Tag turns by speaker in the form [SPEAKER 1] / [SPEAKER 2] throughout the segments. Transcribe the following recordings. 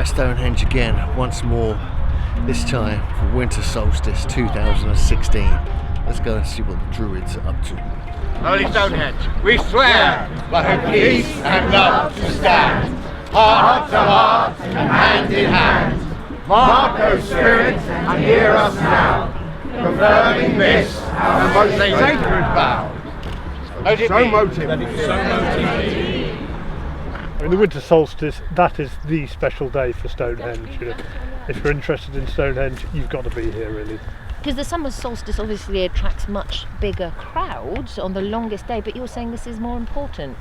[SPEAKER 1] at Stonehenge again, once more, this time for Winter Solstice 2016. Let's go and see what the Druids are up to.
[SPEAKER 2] Holy Stonehenge, we swear by peace and love to stand, heart to heart and hand in hand. Mark, O Spirit, and hear us now, confirming this our most sacred vow. So motive.
[SPEAKER 3] In the winter solstice, that is the special day for Stonehenge. You know, if you're interested in Stonehenge, you've got to be here, really.
[SPEAKER 4] Because the summer solstice obviously attracts much bigger crowds on the longest day, but you're saying this is more important.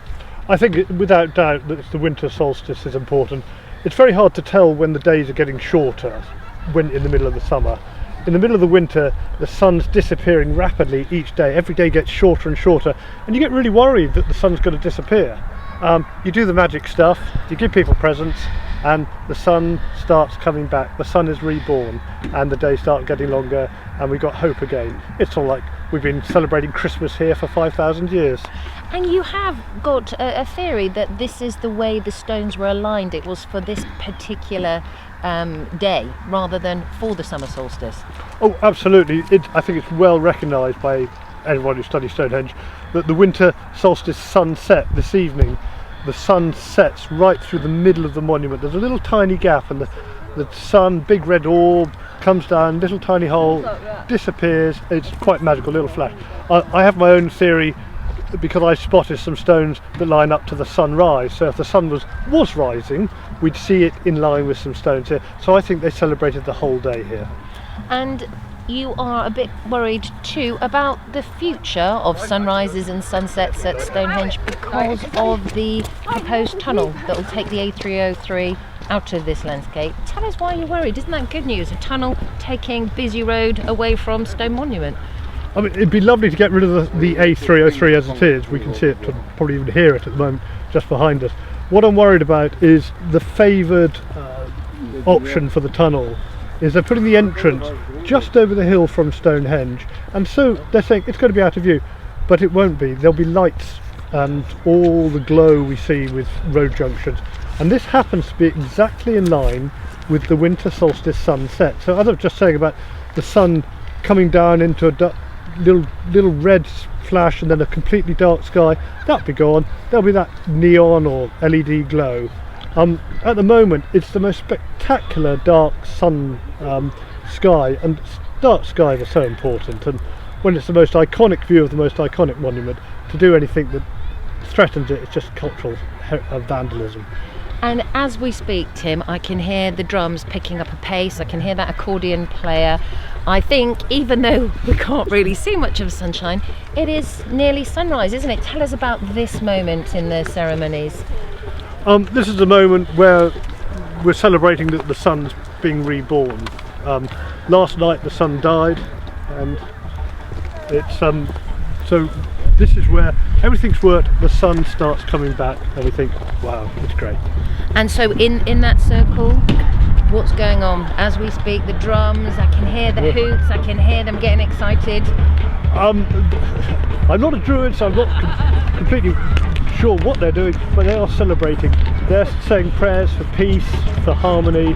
[SPEAKER 3] I think without doubt that the winter solstice is important. It's very hard to tell when the days are getting shorter when in the middle of the summer. In the middle of the winter, the sun's disappearing rapidly each day. Every day gets shorter and shorter, and you get really worried that the sun's going to disappear. You do the magic stuff, you give people presents, and the sun starts coming back. The sun is reborn, and the days start getting longer, and we've got hope again. It's all like we've been celebrating Christmas here for 5,000 years.
[SPEAKER 4] And you have got a theory that this is the way the stones were aligned. It was for this particular day rather than for the summer solstice.
[SPEAKER 3] Oh, absolutely. I think it's well recognised by anyone who studies Stonehenge that the winter solstice sunset this evening, the sun sets right through the middle of the monument. There's a little tiny gap, and the sun, big red orb, comes down, little tiny hole, disappears. It's quite magical, little flash. I have my own theory because I spotted some stones that line up to the sunrise. So if the sun was rising, we'd see it in line with some stones here. So I think they celebrated the whole day here.
[SPEAKER 4] And you are a bit worried too about the future of sunrises and sunsets at Stonehenge because of the proposed tunnel that will take the A303 out of this landscape. Tell us why you're worried. Isn't that good news? A tunnel taking busy road away from Stone Monument.
[SPEAKER 3] I mean, it'd be lovely to get rid of the A303 as it is. We can see it, probably even hear it at the moment, just behind us. What I'm worried about is the favoured option for the tunnel is they're putting the entrance just over the hill from Stonehenge, and so they're saying it's going to be out of view, but it won't be. There'll be lights and all the glow we see with road junctions, and this happens to be exactly in line with the winter solstice sunset. So as I was just saying about the sun coming down into a little red flash and then a completely dark sky, that'll be gone. There'll be that neon or LED glow. At the moment it's the most spectacular dark sun sky, and dark skies are so important, and when it's the most iconic view of the most iconic monument, to do anything that threatens it, it's just cultural vandalism.
[SPEAKER 4] And as we speak, Tim, I can hear the drums picking up a pace. I can hear that accordion player. I think, even though we can't really see much of sunshine, it is nearly sunrise, isn't it? Tell us about this moment in the ceremonies.
[SPEAKER 3] This is the moment where we're celebrating that the sun's being reborn. Last night the sun died, and it's so this is where everything's worked. The sun starts coming back, and we think, wow, it's great.
[SPEAKER 4] And so in that circle, what's going on as we speak? The drums, I can hear the hoots, I can hear them getting excited.
[SPEAKER 3] I'm not a druid, so I'm not completely sure what they're doing, but they are celebrating. They're saying prayers for peace, for harmony,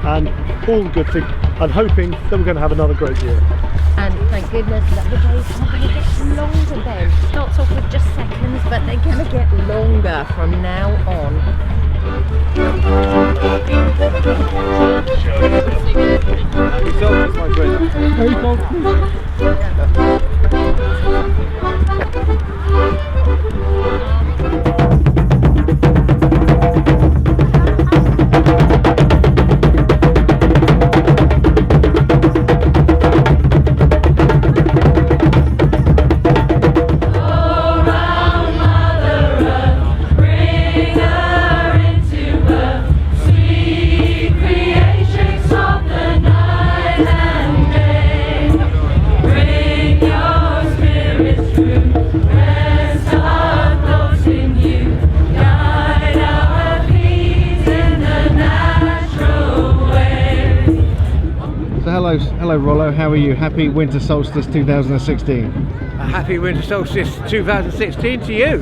[SPEAKER 3] and all the good things, and hoping that we're going to have another great year.
[SPEAKER 4] And thank goodness that the days are going to get longer then. Starts off with just seconds, but they're going to get longer from now on.
[SPEAKER 1] Hello Rollo, how are you? Happy Winter Solstice 2016.
[SPEAKER 2] A happy Winter Solstice 2016 to you.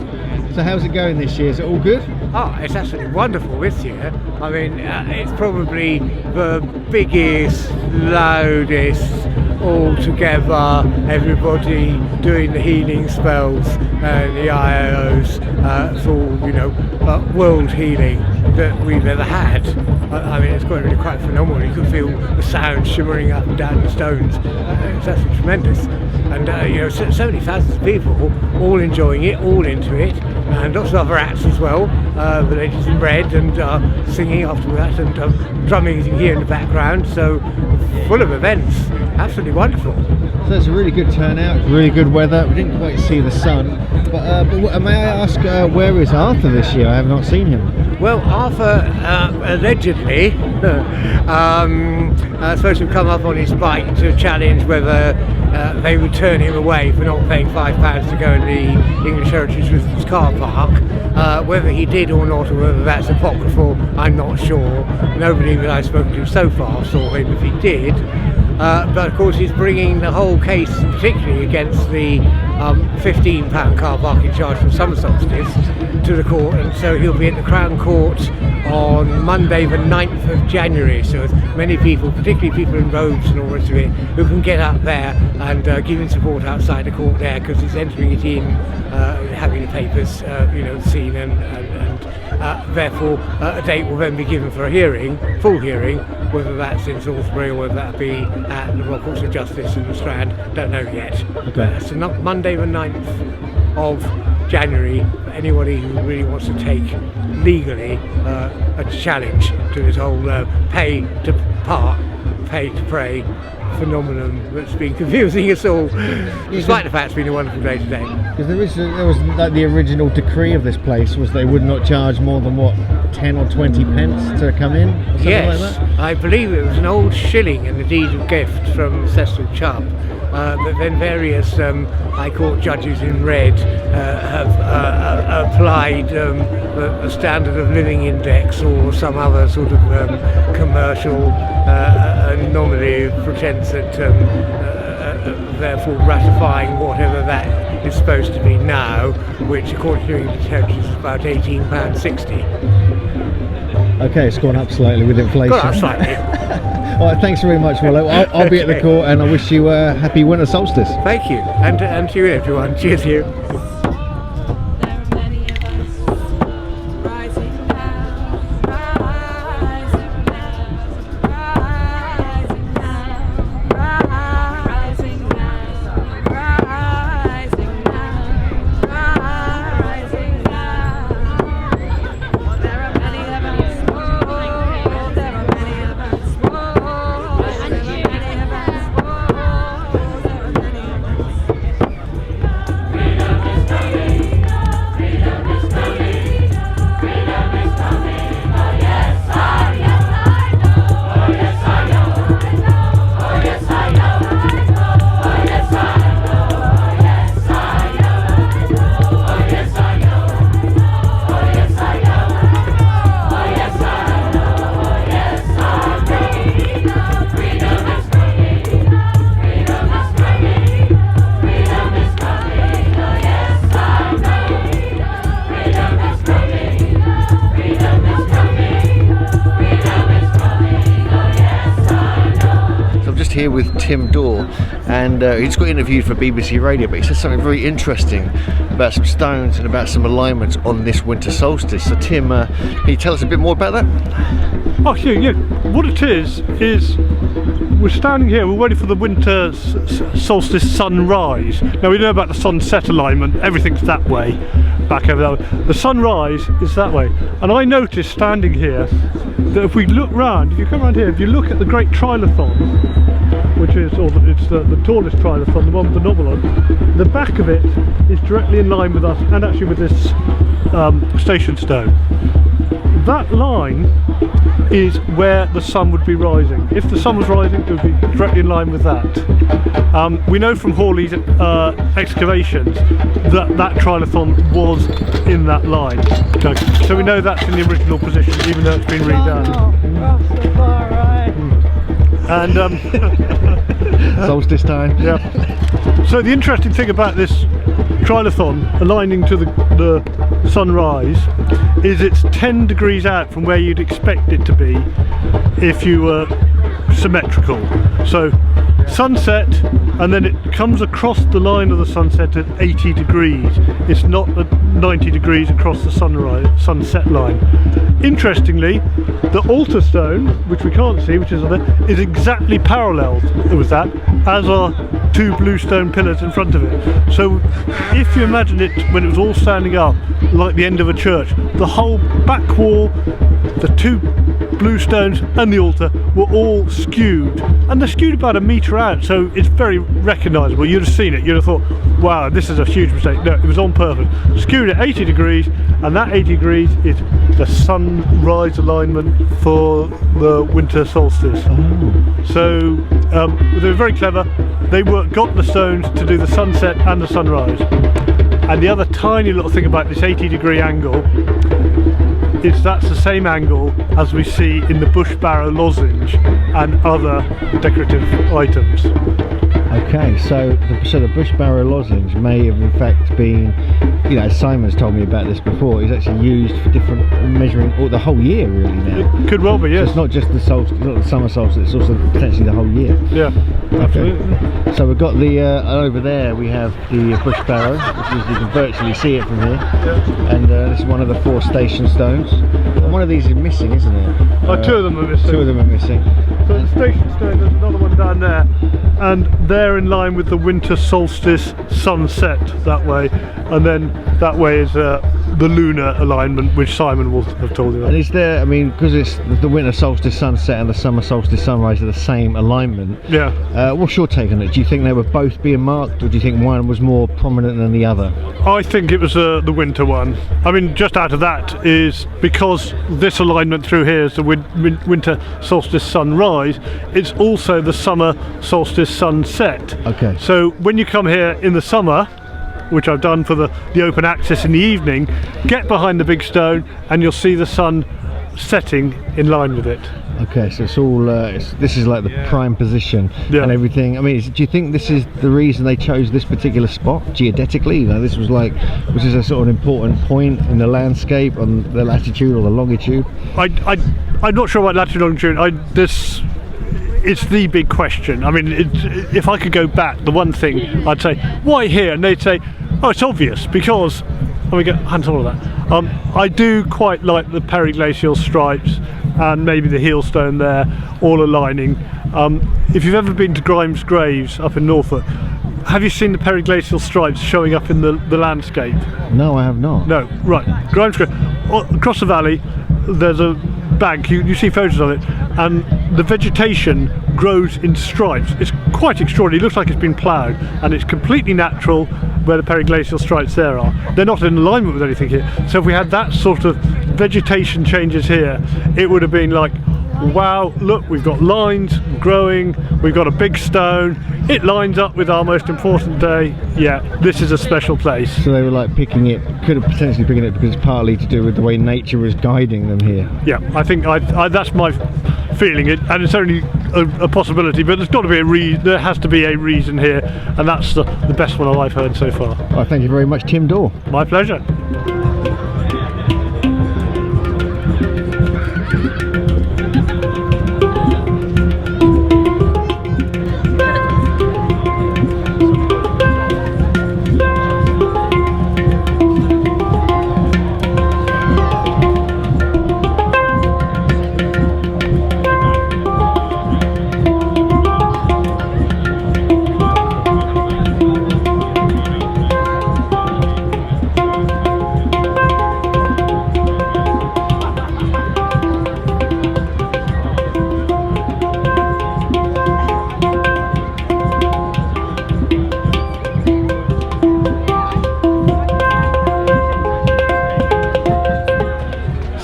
[SPEAKER 5] So how's it going this year? Is it all good?
[SPEAKER 2] Oh, it's absolutely wonderful this year. I mean, it's probably the biggest, loudest, all together, everybody doing the healing spells and the IOs for, you know, world healing that we've ever had. I mean, it's really quite phenomenal. You could feel the sound shimmering up and down the stones. It's absolutely tremendous. And you know, so many thousands of people all enjoying it, all into it, and lots of other acts as well. The ladies in red and singing after that, and drumming here in the background. So full of events, absolutely wonderful.
[SPEAKER 5] So it's a really good turnout, really good weather. We didn't quite see the sun, but may I ask, where is Arthur this year? I have not seen him.
[SPEAKER 2] Well, Arthur allegedly supposed to come up on his bike to challenge whether they would turn him away for not paying £5 to go in the English Heritage Visitors car park. Whether he did or not, or whether that's apocryphal, I'm not sure. Nobody that I've spoken to so far saw him if he did. But of course he's bringing the whole case, particularly against the £15 car parking charge from Summer Solstice, to the court, and so he'll be at the Crown Court on Monday the 9th of January. So as many people, particularly people in robes and all the rest of it, who can get up there and give him support outside the court there, because he's entering it in, having the papers you know, seen, and therefore a date will then be given for a hearing, full hearing, whether that's in Salisbury or whether that be at the Royal Courts of Justice in the Strand, don't know yet.
[SPEAKER 5] Okay.
[SPEAKER 2] So Monday the 9th of January, anybody who really wants to take legally a challenge to this whole pay to park, pay to pray phenomenon that's been confusing us all, despite the fact it's been a wonderful day today.
[SPEAKER 5] Because there was like the original decree of this place was they would not charge more than what, 10 or 20 pence to come in, or something
[SPEAKER 2] Yes,
[SPEAKER 5] like that?
[SPEAKER 2] I believe it was an old shilling in the deed of gift from Cecil Chubb. But then various High Court judges in red have applied the standard of living index or some other sort of commercial anomaly, pretense at therefore ratifying whatever that is supposed to be now, which according to English Heritage is about £18.60.
[SPEAKER 5] Okay, it's gone up slightly with inflation.
[SPEAKER 2] Gone up slightly.
[SPEAKER 5] All right, thanks very much, Willow. I'll be at the court, and I wish you a happy winter solstice.
[SPEAKER 2] Thank you, and to you everyone. Cheers to you.
[SPEAKER 1] Here with Tim Dorr, and he just got interviewed for BBC Radio, but he said something very interesting about some stones and about some alignments on this winter solstice. So Tim, can you tell us a bit more about that?
[SPEAKER 3] Oh yeah. What it is we're standing here, we're waiting for the winter solstice sunrise. Now we know about the sunset alignment, everything's that way, back over there. The sunrise is that way, and I noticed standing here that if we look round, if you come around here, if you look at the Great Trilithon, which is, it's the tallest trilithon, the one with the knob on, the back of it is directly in line with us, and actually with this station stone. That line is where the sun would be rising. If the sun was rising, it would be directly in line with that. We know from Hawley's excavations that trilithon was in that line. So we know that's in the original position, even though it's been redone. And
[SPEAKER 5] Solstice time.
[SPEAKER 3] yeah. So the interesting thing about this trilithon aligning to the sunrise is it's 10 degrees out from where you'd expect it to be if you were symmetrical. So sunset, and then it comes across the line of the sunset at 80 degrees. It's not at 90 degrees across the sunset line. Interestingly, the altar stone, which we can't see, which is on there, is exactly parallel with that, as are two blue stone pillars in front of it. So if you imagine it when it was all standing up like the end of a church, the whole back wall, the two blue stones and the altar were all skewed, and they're skewed about a metre out, so it's very recognisable. You'd have seen it, you'd have thought, wow, this is a huge mistake. No, it was on purpose. Skewed at 80 degrees, and that 80 degrees is the sunrise alignment for the winter solstice. So they were very clever. They got the stones to do the sunset and the sunrise. And the other tiny little thing about this 80 degree angle is that's the same angle as we see in the bush barrow lozenge and other decorative items.
[SPEAKER 5] Okay, so the bush barrow lozenge may have in fact been, you know, Simon's told me about this before, it's actually used for different measuring the whole year really now.
[SPEAKER 3] It could well be, yes.
[SPEAKER 5] So it's not just the solstice, not the summer solstice, it's also potentially the whole year.
[SPEAKER 3] Yeah, absolutely.
[SPEAKER 5] Okay. So we've got the, over there we have the bush barrow, which is, you can virtually see it from here.
[SPEAKER 3] Yeah.
[SPEAKER 5] And this is one of the 4 station stones. And one of these is missing, isn't it?
[SPEAKER 3] 2 of them are missing.
[SPEAKER 5] 2 of them are missing.
[SPEAKER 3] So the station stone, there's another one down there, and they're in line with the winter solstice sunset that way, and then that way is the lunar alignment, which Simon will have told you about.
[SPEAKER 5] And is there, I mean, because it's the winter solstice sunset and the summer solstice sunrise are the same alignment.
[SPEAKER 3] Yeah.
[SPEAKER 5] What's your take on it? Do you think they were both being marked, or do you think one was more prominent than the other?
[SPEAKER 3] I think it was the winter one. I mean, just out of that is because this alignment through here is the winter solstice sunrise, it's also the summer solstice sunset.
[SPEAKER 5] Okay.
[SPEAKER 3] So when you come here in the summer, which I've done for the open access in the evening, get behind the big stone and you'll see the sun setting in line with it.
[SPEAKER 5] Okay, so it's all, this is like the prime position
[SPEAKER 3] Yeah.
[SPEAKER 5] and everything. I mean, do you think this is the reason they chose this particular spot geodetically? You know, this was a sort of important point in the landscape on the latitude or the longitude?
[SPEAKER 3] I'm not sure about latitude and longitude. It's the big question. I mean, if I could go back, the one thing I'd say, why here? And they'd say, oh, it's obvious, because, and we get hands on all of that. I do quite like the periglacial stripes and maybe the heel stone there, all aligning. If you've ever been to Grimes Graves up in Norfolk, have you seen the periglacial stripes showing up in the landscape?
[SPEAKER 5] No, I have not.
[SPEAKER 3] No, right. Grimes Grave, across the valley, there's a bank, you see photos of it, and the vegetation grows in stripes. It's quite extraordinary. It looks like it's been ploughed, and it's completely natural where the periglacial stripes there are. They're not in alignment with anything here. So if we had that sort of vegetation changes here, it would have been like, wow, look, we've got lines growing, we've got a big stone, it lines up with our most important day. Yeah, this is a special place.
[SPEAKER 5] So they were like picking it, could have potentially picking it because it's partly to do with the way nature was guiding them here.
[SPEAKER 3] Yeah, I think that's my feeling, and it's only a possibility, but there's got to be a reason. There has to be a reason here, and that's the best one I've heard so far.
[SPEAKER 5] Well, thank you very much, Tim Dorr.
[SPEAKER 3] My pleasure.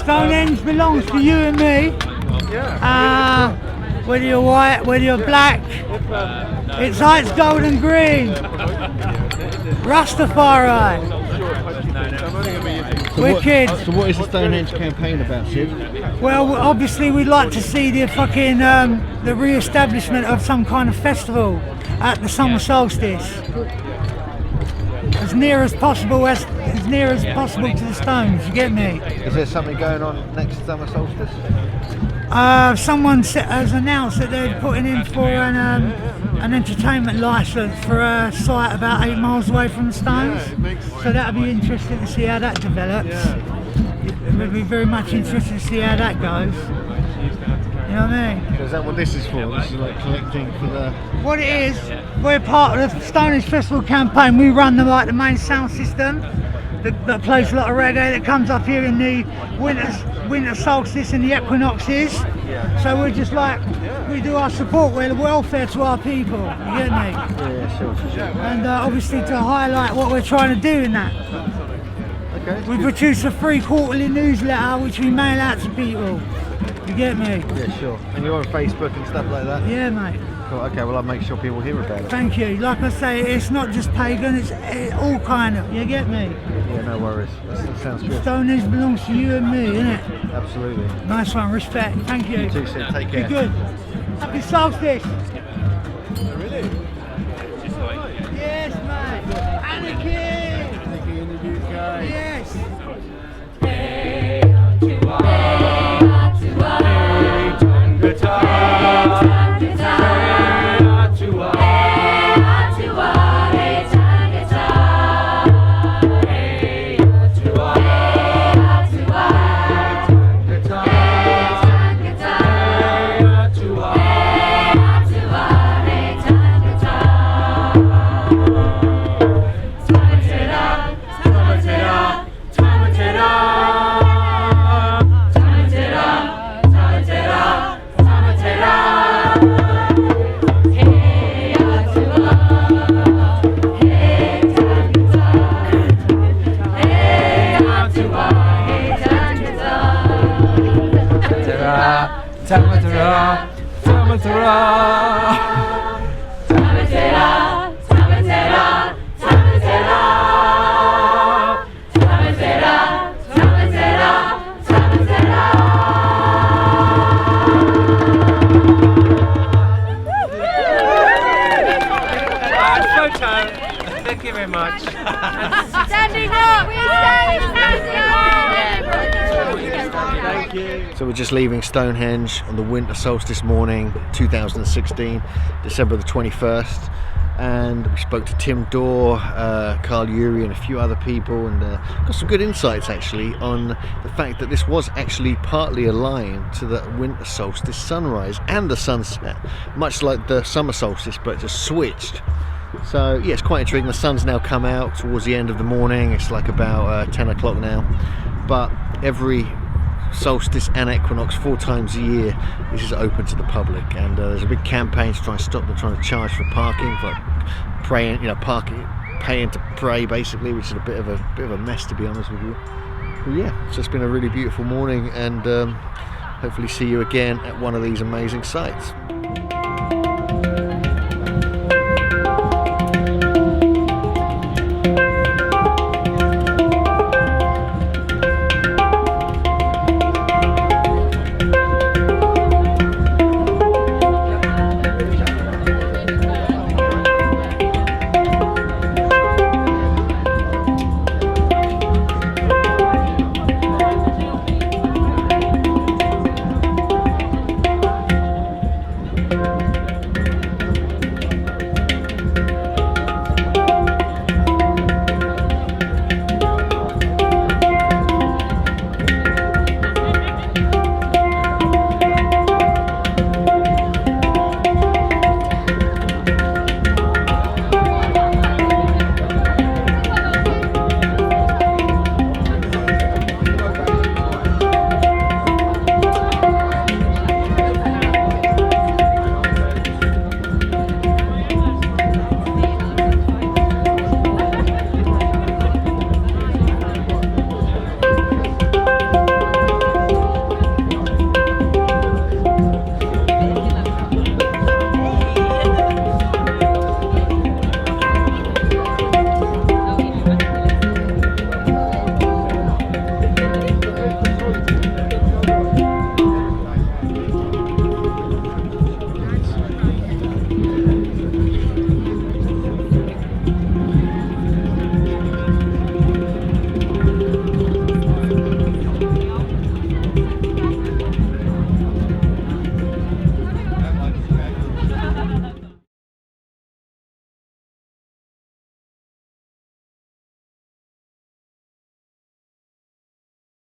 [SPEAKER 6] Stonehenge belongs to you and me. Whether you're white, whether you're black, it's lights gold and green. Rastafari. Wicked.
[SPEAKER 5] So what is the Stonehenge campaign about, Sid?
[SPEAKER 6] Well, obviously we'd like to see the fucking the re-establishment of some kind of festival at the summer solstice, as near as possible to the stones. You get me?
[SPEAKER 5] Is there something going on next summer solstice?
[SPEAKER 6] Someone has announced that they're putting in for an entertainment license for a site about 8 miles away from the stones. So that'll be interesting to see how that develops. We'll be very much interested to see how that goes. You know what I mean?
[SPEAKER 5] So is that what this is for? This is like collecting for the...
[SPEAKER 6] What it is, we're part of the Stonehenge Festival campaign. We run the main sound system that plays a lot of reggae, that comes up here in the winter solstice and the equinoxes. So we're just like, we do our support, we're the welfare to our people. You get me?
[SPEAKER 5] Yeah, sure.
[SPEAKER 6] And obviously to highlight what we're trying to do in that.
[SPEAKER 5] Okay.
[SPEAKER 6] We produce a free quarterly newsletter which we mail out to people. You get me?
[SPEAKER 5] Yeah, sure. And you're on Facebook and stuff like that?
[SPEAKER 6] Yeah, mate.
[SPEAKER 5] Cool. Okay, well I'll make sure people hear about it.
[SPEAKER 6] Thank you. Like I say, it's not just pagan, it's all kind of, you get me?
[SPEAKER 5] Yeah, no worries. That sounds good.
[SPEAKER 6] Stonehenge belongs to you and me, innit?
[SPEAKER 5] Absolutely.
[SPEAKER 6] Nice one, respect. Thank you.
[SPEAKER 5] You too, Sid. Take care.
[SPEAKER 6] You're good. Happy solstice.
[SPEAKER 2] Really?
[SPEAKER 6] Yes, mate. Anarchy.
[SPEAKER 2] Anarchy in the UK.
[SPEAKER 6] Yes.
[SPEAKER 7] Thank you very much.
[SPEAKER 8] Standing up! We stay standing up!
[SPEAKER 2] Thank you.
[SPEAKER 1] So we're just leaving Stonehenge on the winter solstice morning, 2016, December the 21st. And we spoke to Tim Dorr, Carl Urey and a few other people, and got some good insights actually on the fact that this was actually partly aligned to the winter solstice sunrise and the sunset, much like the summer solstice, but just switched. So yeah, it's quite intriguing. The sun's now come out towards the end of the morning. It's like about 10 o'clock now, but every solstice and equinox 4 times a year this is open to the public, and there's a big campaign to try and stop them trying to charge for parking, for praying, parking, paying to pray basically, which is a bit of a mess, to be honest with you. But yeah, it's just been a really beautiful morning, and hopefully see you again at one of these amazing sites.